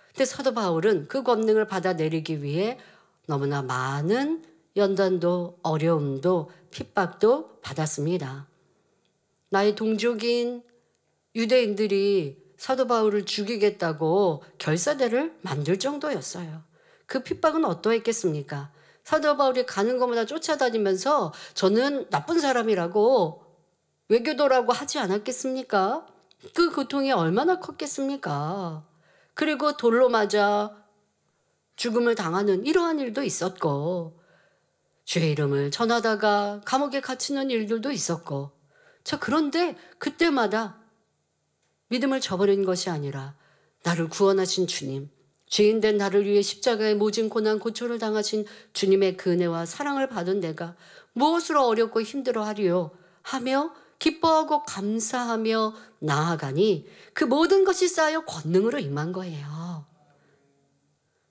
근데 사도 바울은 그 권능을 받아내리기 위해 너무나 많은 연단도 어려움도 핍박도 받았습니다. 나의 동족인 유대인들이 사도 바울을 죽이겠다고 결사대를 만들 정도였어요. 그 핍박은 어떠했겠습니까? 사도 바울이 가는 것마다 쫓아다니면서 저는 나쁜 사람이라고 외교도라고 하지 않았겠습니까? 그 고통이 얼마나 컸겠습니까? 그리고 돌로 맞아 죽음을 당하는 이러한 일도 있었고, 주의 이름을 전하다가 감옥에 갇히는 일들도 있었고, 그런데 그때마다 믿음을 저버린 것이 아니라 나를 구원하신 주님, 죄인된 나를 위해 십자가의 모진 고난 고초를 당하신 주님의 그 은혜와 사랑을 받은 내가 무엇으로 어렵고 힘들어하리요 하며 기뻐하고 감사하며 나아가니 그 모든 것이 쌓여 권능으로 임한 거예요.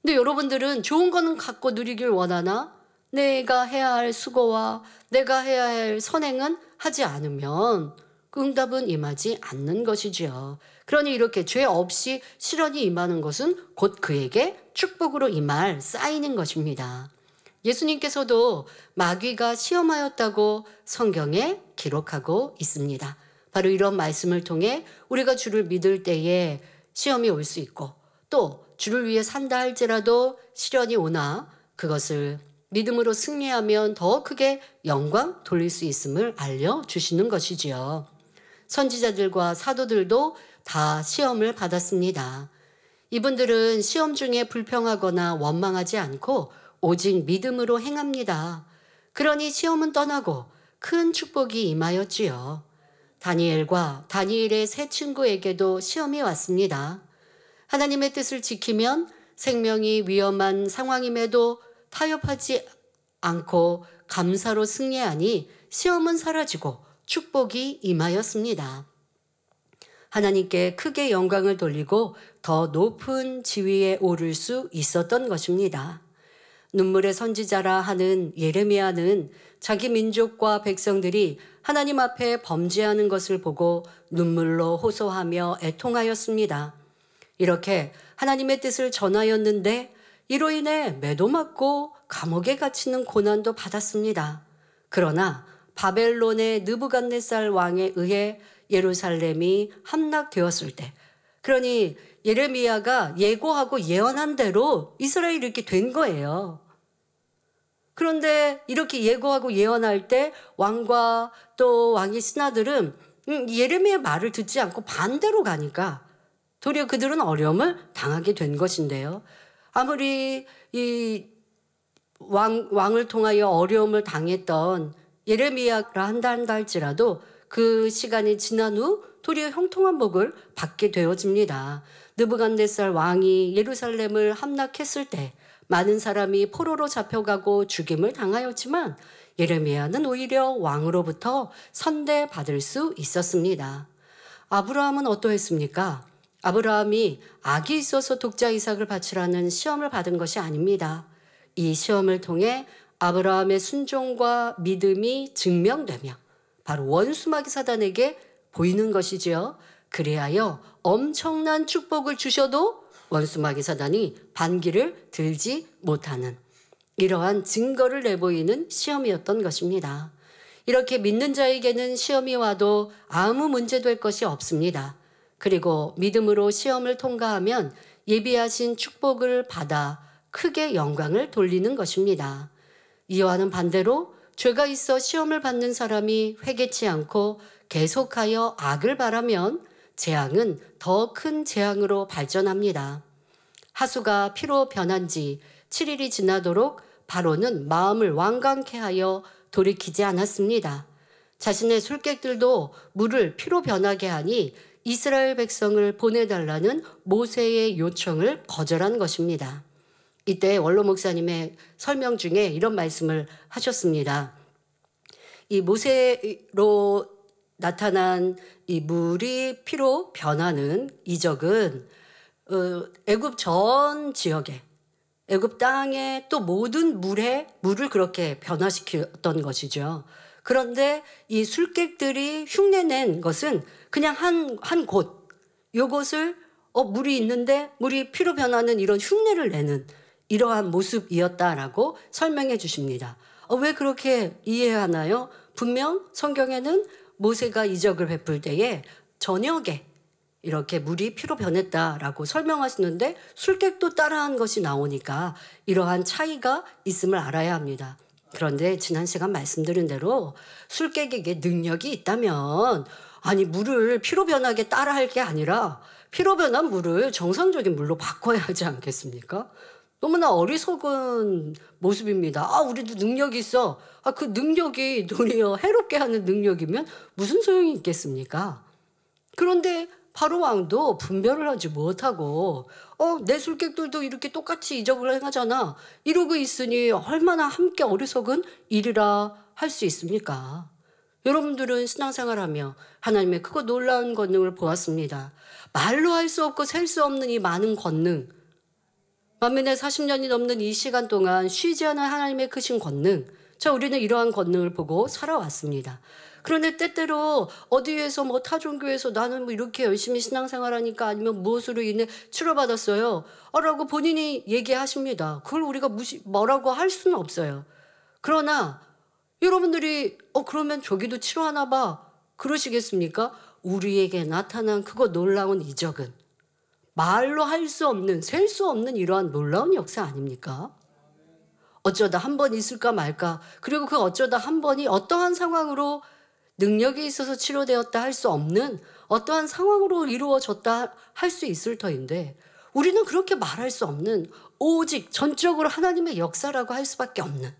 근데 여러분들은 좋은 거는 갖고 누리길 원하나 내가 해야 할 수고와 내가 해야 할 선행은 하지 않으면 그 응답은 임하지 않는 것이지요. 그러니 이렇게 죄 없이 시련이 임하는 것은 곧 그에게 축복으로 임할 사인인 것입니다. 예수님께서도 마귀가 시험하였다고 성경에 기록하고 있습니다. 바로 이런 말씀을 통해 우리가 주를 믿을 때에 시험이 올 수 있고 또 주를 위해 산다 할지라도 시련이 오나 그것을 믿음으로 승리하면 더 크게 영광 돌릴 수 있음을 알려주시는 것이지요. 선지자들과 사도들도 다 시험을 받았습니다. 이분들은 시험 중에 불평하거나 원망하지 않고 오직 믿음으로 행합니다. 그러니 시험은 떠나고 큰 축복이 임하였지요. 다니엘과 다니엘의 세 친구에게도 시험이 왔습니다. 하나님의 뜻을 지키면 생명이 위험한 상황임에도 타협하지 않고 감사로 승리하니 시험은 사라지고 축복이 임하였습니다. 하나님께 크게 영광을 돌리고 더 높은 지위에 오를 수 있었던 것입니다. 눈물의 선지자라 하는 예레미야는 자기 민족과 백성들이 하나님 앞에 범죄하는 것을 보고 눈물로 호소하며 애통하였습니다. 이렇게 하나님의 뜻을 전하였는데 이로 인해 매도 맞고 감옥에 갇히는 고난도 받았습니다. 그러나 바벨론의 느부갓네살 왕에 의해 예루살렘이 함락되었을 때, 그러니 예레미야가 예고하고 예언한 대로 이스라엘이 이렇게 된 거예요. 그런데 이렇게 예고하고 예언할 때 왕과 또 왕의 신하들은 예레미야의 말을 듣지 않고 반대로 가니까 도리어 그들은 어려움을 당하게 된 것인데요. 아무리 이 왕을 통하여 어려움을 당했던 예레미야라 한다 할지라도 그 시간이 지난 후 도리어 형통한 복을 받게 되어집니다. 느부갓네살 왕이 예루살렘을 함락했을 때 많은 사람이 포로로 잡혀가고 죽임을 당하였지만 예레미야는 오히려 왕으로부터 선대받을 수 있었습니다. 아브라함은 어떠했습니까? 아브라함이 악이 있어서 독자 이삭을 바치라는 시험을 받은 것이 아닙니다. 이 시험을 통해 아브라함의 순종과 믿음이 증명되며 바로 원수마귀 사단에게 보이는 것이지요. 그리하여 엄청난 축복을 주셔도 원수마귀 사단이 반기를 들지 못하는 이러한 증거를 내보이는 시험이었던 것입니다. 이렇게 믿는 자에게는 시험이 와도 아무 문제될 것이 없습니다. 그리고 믿음으로 시험을 통과하면 예비하신 축복을 받아 크게 영광을 돌리는 것입니다. 이와는 반대로 죄가 있어 시험을 받는 사람이 회개치 않고 계속하여 악을 바라면 재앙은 더 큰 재앙으로 발전합니다. 하수가 피로 변한 지 7일이 지나도록 바로는 마음을 완강케 하여 돌이키지 않았습니다. 자신의 술객들도 물을 피로 변하게 하니 이스라엘 백성을 보내달라는 모세의 요청을 거절한 것입니다. 이때 원로 목사님의 설명 중에 이런 말씀을 하셨습니다. 이 모세로 나타난 이 물이 피로 변하는 이적은 애굽 전 지역에 애굽 땅에 또 모든 물을 그렇게 변화시켰던 것이죠. 그런데 이 술객들이 흉내낸 것은 그냥 한 곳, 요것을 물이 있는데 물이 피로 변하는 이런 흉내를 내는 이러한 모습이었다라고 설명해 주십니다. 왜 그렇게 이해하나요? 분명 성경에는 모세가 이적을 베풀 때에 저녁에 이렇게 물이 피로 변했다라고 설명하시는데 술객도 따라한 것이 나오니까 이러한 차이가 있음을 알아야 합니다. 그런데 지난 시간 말씀드린 대로 술객에게 능력이 있다면 아니 물을 피로 변하게 따라할 게 아니라 피로 변한 물을 정상적인 물로 바꿔야 하지 않겠습니까? 너무나 어리석은 모습입니다. 우리도 능력이 있어. 그 능력이 도리어 해롭게 하는 능력이면 무슨 소용이 있겠습니까? 그런데 바로 왕도 분별을 하지 못하고 내 술객들도 이렇게 똑같이 이적을 행하잖아. 이러고 있으니 얼마나 함께 어리석은 일이라 할 수 있습니까? 여러분들은 신앙생활하며 하나님의 크고 놀라운 권능을 보았습니다. 말로 할 수 없고 셀 수 없는 이 많은 권능, 만민의 40년이 넘는 이 시간 동안 쉬지 않은 하나님의 크신 권능, 우리는 이러한 권능을 보고 살아왔습니다. 그런데 때때로 어디에서 타종교에서 나는 이렇게 열심히 신앙생활하니까 아니면 무엇으로 인해 치료받았어요 라고 본인이 얘기하십니다. 그걸 우리가 뭐라고 할 수는 없어요. 그러나 여러분들이 그러면 저기도 치료하나 봐 그러시겠습니까? 우리에게 나타난 그거 놀라운 이적은 말로 할 수 없는, 셀 수 없는 이러한 놀라운 역사 아닙니까? 어쩌다 한 번 있을까 말까, 그리고 그 어쩌다 한 번이 어떠한 상황으로 능력이 있어서 치료되었다 할 수 없는 어떠한 상황으로 이루어졌다 할 수 있을 터인데, 우리는 그렇게 말할 수 없는, 오직 전적으로 하나님의 역사라고 할 수밖에 없는,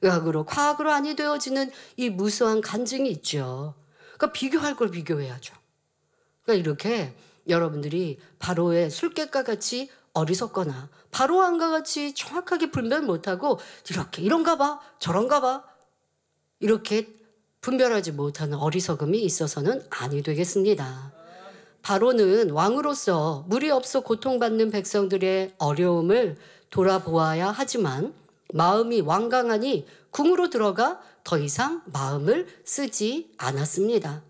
의학으로 과학으로 아니 되어지는 이 무수한 간증이 있죠. 그러니까 비교할 걸 비교해야죠. 그러니까 이렇게 여러분들이 바로의 술객과 같이 어리석거나 바로 왕과 같이 정확하게 분별 못하고 이렇게 이런가 봐 저런가 봐 이렇게 분별하지 못하는 어리석음이 있어서는 아니 되겠습니다. 바로는 왕으로서 무리 없어 고통받는 백성들의 어려움을 돌아보아야 하지만 마음이 완강하니 궁으로 들어가 더 이상 마음을 쓰지 않았습니다.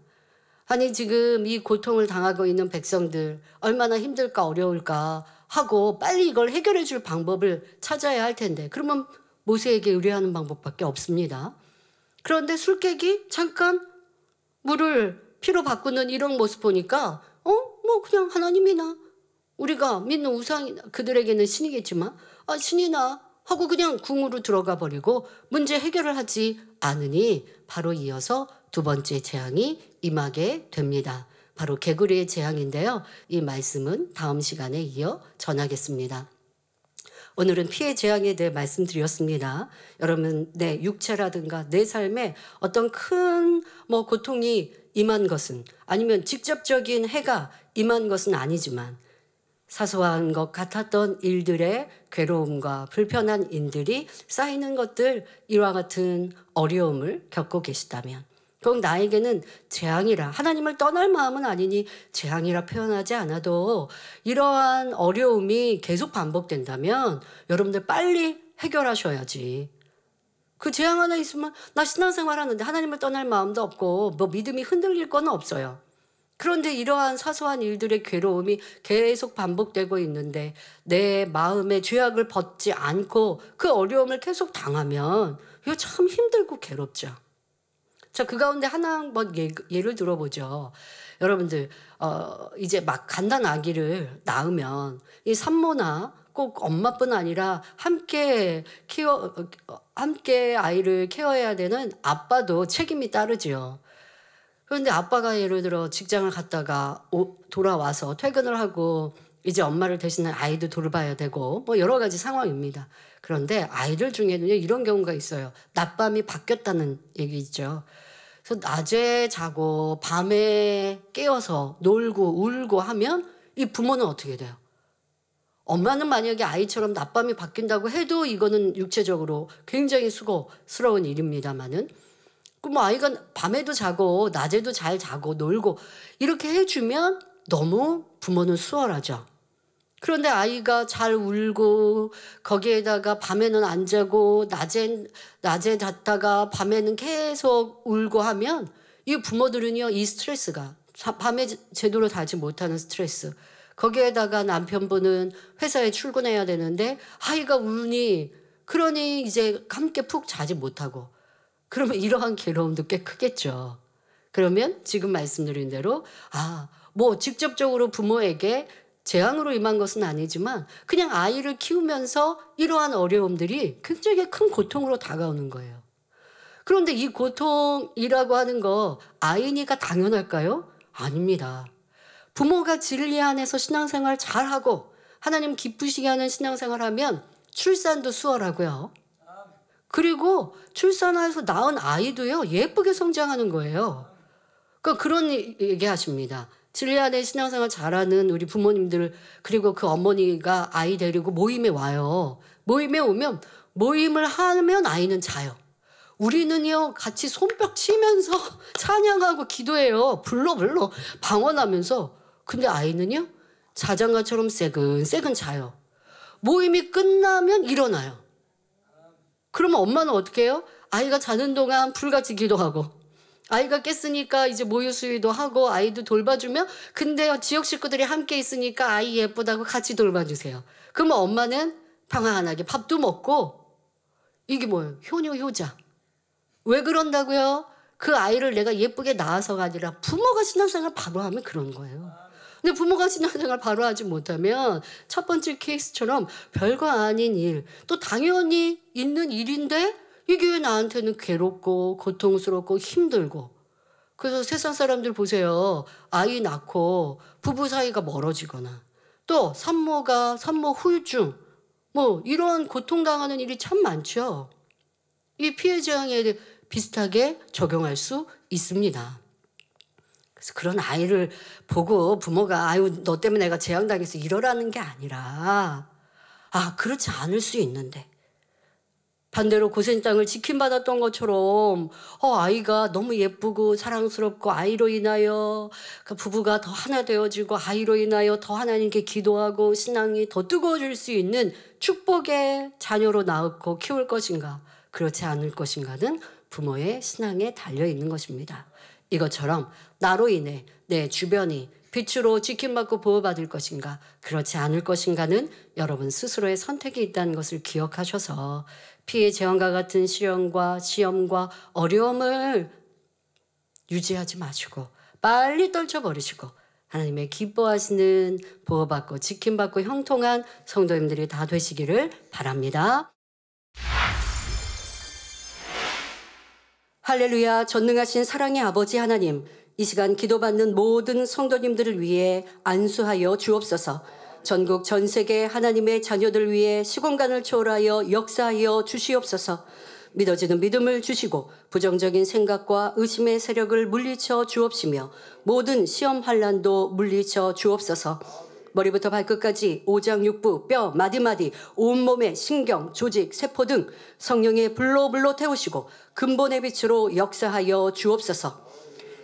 아니 지금 이 고통을 당하고 있는 백성들 얼마나 힘들까 어려울까 하고 빨리 이걸 해결해 줄 방법을 찾아야 할 텐데, 그러면 모세에게 의뢰하는 방법밖에 없습니다. 그런데 술객이 잠깐 물을 피로 바꾸는 이런 모습 보니까 뭐 그냥 하나님이나 우리가 믿는 우상이나, 그들에게는 신이겠지만 신이나 하고 그냥 궁으로 들어가 버리고 문제 해결을 하지 않으니 바로 이어서 두 번째 재앙이 임하게 됩니다. 바로 개구리의 재앙인데요. 이 말씀은 다음 시간에 이어 전하겠습니다. 오늘은 피해 재앙에 대해 말씀드렸습니다. 여러분 내 육체라든가 내 삶에 어떤 큰 고통이 임한 것은, 아니면 직접적인 해가 임한 것은 아니지만 사소한 것 같았던 일들의 괴로움과 불편한 일들이 쌓이는 것들, 이와 같은 어려움을 겪고 계시다면 그건 나에게는 재앙이라, 하나님을 떠날 마음은 아니니 재앙이라 표현하지 않아도 이러한 어려움이 계속 반복된다면 여러분들 빨리 해결하셔야지. 그 재앙 하나 있으면 나 신앙생활 하는데 하나님을 떠날 마음도 없고 믿음이 흔들릴 건 없어요. 그런데 이러한 사소한 일들의 괴로움이 계속 반복되고 있는데 내 마음의 죄악을 벗지 않고 그 어려움을 계속 당하면 이거 참 힘들고 괴롭죠. 자, 그 가운데 하나 한번 예를 들어보죠. 여러분들 이제 막 갓난 아기를 낳으면 이 산모나 꼭 엄마뿐 아니라 함께 아이를 케어해야 되는 아빠도 책임이 따르죠. 그런데 아빠가 예를 들어 직장을 갔다가 돌아와서 퇴근을 하고 이제 엄마를 대신해 아이도 돌봐야 되고 여러 가지 상황입니다. 그런데 아이들 중에는요 이런 경우가 있어요. 낮밤이 바뀌었다는 얘기 있죠. 그래서 낮에 자고 밤에 깨어서 놀고 울고 하면 이 부모는 어떻게 돼요? 엄마는 만약에 아이처럼 낮밤이 바뀐다고 해도 이거는 육체적으로 굉장히 수고스러운 일입니다만은 아이가 밤에도 자고 낮에도 잘 자고 놀고 이렇게 해주면 너무 부모는 수월하죠. 그런데 아이가 잘 울고 거기에다가 밤에는 안 자고 낮에 잤다가 밤에는 계속 울고 하면 이 부모들은요 이 스트레스가 밤에 제대로 자지 못하는 스트레스, 거기에다가 남편분은 회사에 출근해야 되는데 아이가 우니 그러니 이제 함께 푹 자지 못하고, 그러면 이러한 괴로움도 꽤 크겠죠. 그러면 지금 말씀드린 대로 직접적으로 부모에게 재앙으로 임한 것은 아니지만 그냥 아이를 키우면서 이러한 어려움들이 굉장히 큰 고통으로 다가오는 거예요. 그런데 이 고통이라고 하는 거 아이니까 당연할까요? 아닙니다. 부모가 진리 안에서 신앙생활 잘하고 하나님 기쁘시게 하는 신앙생활하면 출산도 수월하고요. 그리고 출산해서 낳은 아이도요 예쁘게 성장하는 거예요. 그러니까 그런 얘기 하십니다. 진리 안에 신앙생활 잘하는 우리 부모님들, 그리고 그 어머니가 아이 데리고 모임에 와요. 모임에 오면 모임을 하면 아이는 자요. 우리는요 같이 손뼉 치면서 찬양하고 기도해요. 불러 방언하면서. 근데 아이는요 자장가처럼 새근새근 자요. 모임이 끝나면 일어나요. 그러면 엄마는 어떻게 해요? 아이가 자는 동안 불같이 기도하고, 아이가 깼으니까 이제 모유 수유도 하고 아이도 돌봐주면, 근데 지역 식구들이 함께 있으니까 아이 예쁘다고 같이 돌봐주세요. 그러면 엄마는 평안하게 밥도 먹고, 이게 뭐예요? 효녀 효자. 왜 그런다고요? 그 아이를 내가 예쁘게 낳아서가 아니라 부모가 신앙생활 바로 하면 그런 거예요. 근데 부모가 신앙생활 바로 하지 못하면 첫 번째 케이스처럼 별거 아닌 일, 또 당연히 있는 일인데 이게 왜 나한테는 괴롭고 고통스럽고 힘들고. 그래서 세상 사람들 보세요. 아이 낳고 부부 사이가 멀어지거나 또 산모 후유증 뭐 이런 고통당하는 일이 참 많죠. 이 피해 재앙에 비슷하게 적용할 수 있습니다. 그래서 그런 아이를 보고 부모가 아유 너 때문에 내가 재앙당해서 이러라는 게 아니라 그렇지 않을 수 있는데 반대로 고센 땅을 지킴받았던 것처럼 아이가 너무 예쁘고 사랑스럽고 아이로 인하여 그 부부가 더 하나 되어지고 아이로 인하여 더 하나님께 기도하고 신앙이 더 뜨거워질 수 있는 축복의 자녀로 낳고 키울 것인가 그렇지 않을 것인가는 부모의 신앙에 달려있는 것입니다. 이것처럼 나로 인해 내 주변이 빛으로 지킴받고 보호받을 것인가 그렇지 않을 것인가는 여러분 스스로의 선택이 있다는 것을 기억하셔서 피해 재앙과 같은 시련과 시험과 어려움을 유지하지 마시고 빨리 떨쳐버리시고 하나님의 기뻐하시는 보호받고 지킴받고 형통한 성도님들이 다 되시기를 바랍니다. 할렐루야. 전능하신 사랑의 아버지 하나님, 이 시간 기도받는 모든 성도님들을 위해 안수하여 주옵소서. 전국 전 세계 하나님의 자녀들 위해 시공간을 초월하여 역사하여 주시옵소서. 믿어지는 믿음을 주시고 부정적인 생각과 의심의 세력을 물리쳐 주옵시며 모든 시험 환난도 물리쳐 주옵소서. 머리부터 발끝까지 오장육부, 뼈, 마디마디, 온몸의 신경, 조직, 세포 등 성령의 불로 태우시고 근본의 빛으로 역사하여 주옵소서.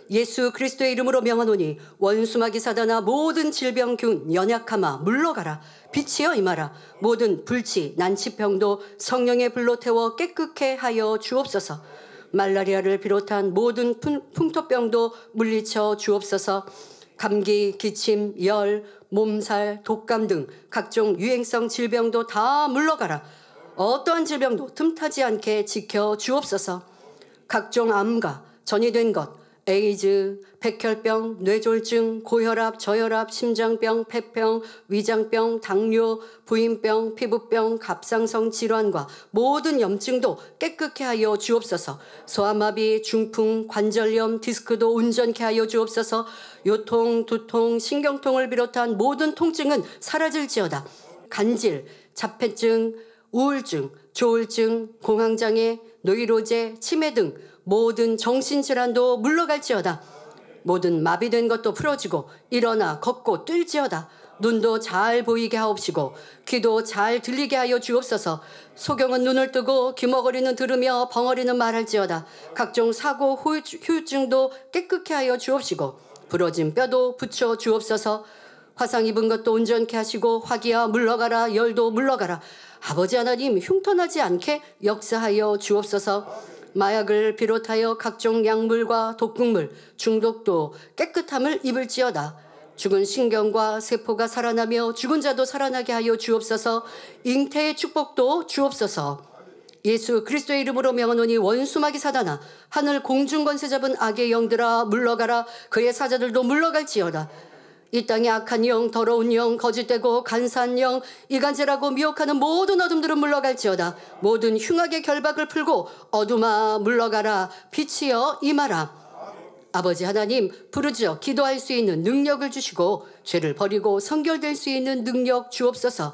예수 그리스도의 이름으로 명하노니 원수마귀 사단아 모든 질병균 연약함아 물러가라. 빛이여 임하라. 모든 불치 난치병도 성령의 불로 태워 깨끗게 하여 주옵소서. 말라리아를 비롯한 모든 풍토병도 물리쳐 주옵소서. 감기, 기침, 열, 몸살, 독감 등 각종 유행성 질병도 다 물러가라. 어떠한 질병도 틈타지 않게 지켜 주옵소서. 각종 암과 전이된 것, 에이즈, 백혈병, 뇌졸중, 고혈압, 저혈압, 심장병, 폐병, 위장병, 당뇨, 부인병, 피부병, 갑상선 질환과 모든 염증도 깨끗게 하여 주옵소서. 소아마비, 중풍, 관절염, 디스크도 온전케 하여 주옵소서. 요통, 두통, 신경통을 비롯한 모든 통증은 사라질지어다. 간질, 자폐증, 우울증, 조울증, 공황장애, 노이로제, 치매 등 모든 정신질환도 물러갈지어다. 모든 마비된 것도 풀어지고 일어나 걷고 뛸지어다. 눈도 잘 보이게 하옵시고 귀도 잘 들리게 하여 주옵소서. 소경은 눈을 뜨고 귀머거리는 들으며 벙어리는 말할지어다. 각종 사고 후유증도 깨끗게 하여 주옵시고 부러진 뼈도 붙여 주옵소서. 화상 입은 것도 온전케 하시고 화기야 물러가라. 열도 물러가라. 아버지 하나님 흉터나지 않게 역사하여 주옵소서. 마약을 비롯하여 각종 약물과 독극물, 중독도 깨끗함을 입을지어다. 죽은 신경과 세포가 살아나며 죽은 자도 살아나게 하여 주옵소서. 잉태의 축복도 주옵소서. 예수 그리스도의 이름으로 명하노니 원수마귀 사단아 하늘 공중 권세 잡은 악의 영들아 물러가라. 그의 사자들도 물러갈지어다. 이 땅의 악한 영, 더러운 영, 거짓되고 간사한 영, 이간질하고 미혹하는 모든 어둠들은 물러갈지어다. 모든 흉악의 결박을 풀고 어둠아 물러가라. 빛이여 임하라. 아버지 하나님 부르짖어 기도할 수 있는 능력을 주시고 죄를 버리고 성결될 수 있는 능력 주옵소서.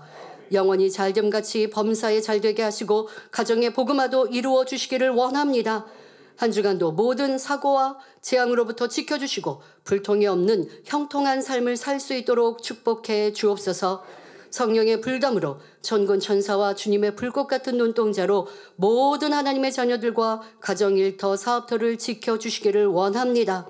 영원히 잘됨같이 범사에 잘되게 하시고 가정의 복음화도 이루어 주시기를 원합니다. 한 주간도 모든 사고와 재앙으로부터 지켜주시고 불통이 없는 형통한 삶을 살 수 있도록 축복해 주옵소서. 성령의 불담으로 천군 천사와 주님의 불꽃 같은 눈동자로 모든 하나님의 자녀들과 가정일터 사업터를 지켜주시기를 원합니다.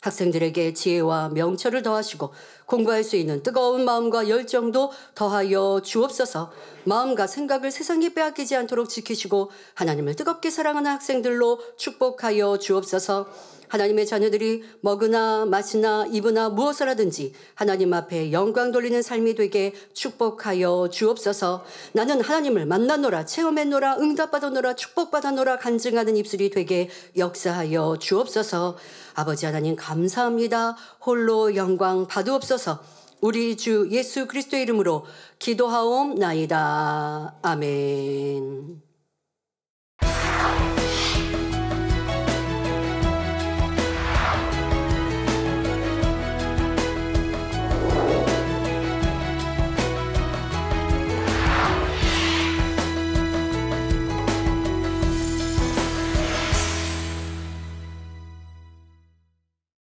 학생들에게 지혜와 명철을 더하시고 공부할 수 있는 뜨거운 마음과 열정도 더하여 주옵소서. 마음과 생각을 세상에 빼앗기지 않도록 지키시고 하나님을 뜨겁게 사랑하는 학생들로 축복하여 주옵소서. 하나님의 자녀들이 먹으나 마시나 입으나 무엇을 하든지 하나님 앞에 영광 돌리는 삶이 되게 축복하여 주옵소서. 나는 하나님을 만났노라, 체험했노라, 응답받았노라, 축복받았노라 간증하는 입술이 되게 역사하여 주옵소서. 아버지 하나님 감사합니다. 홀로 영광 받으옵소서. 우리 주 예수 그리스도의 이름으로 기도하옵나이다. 아멘.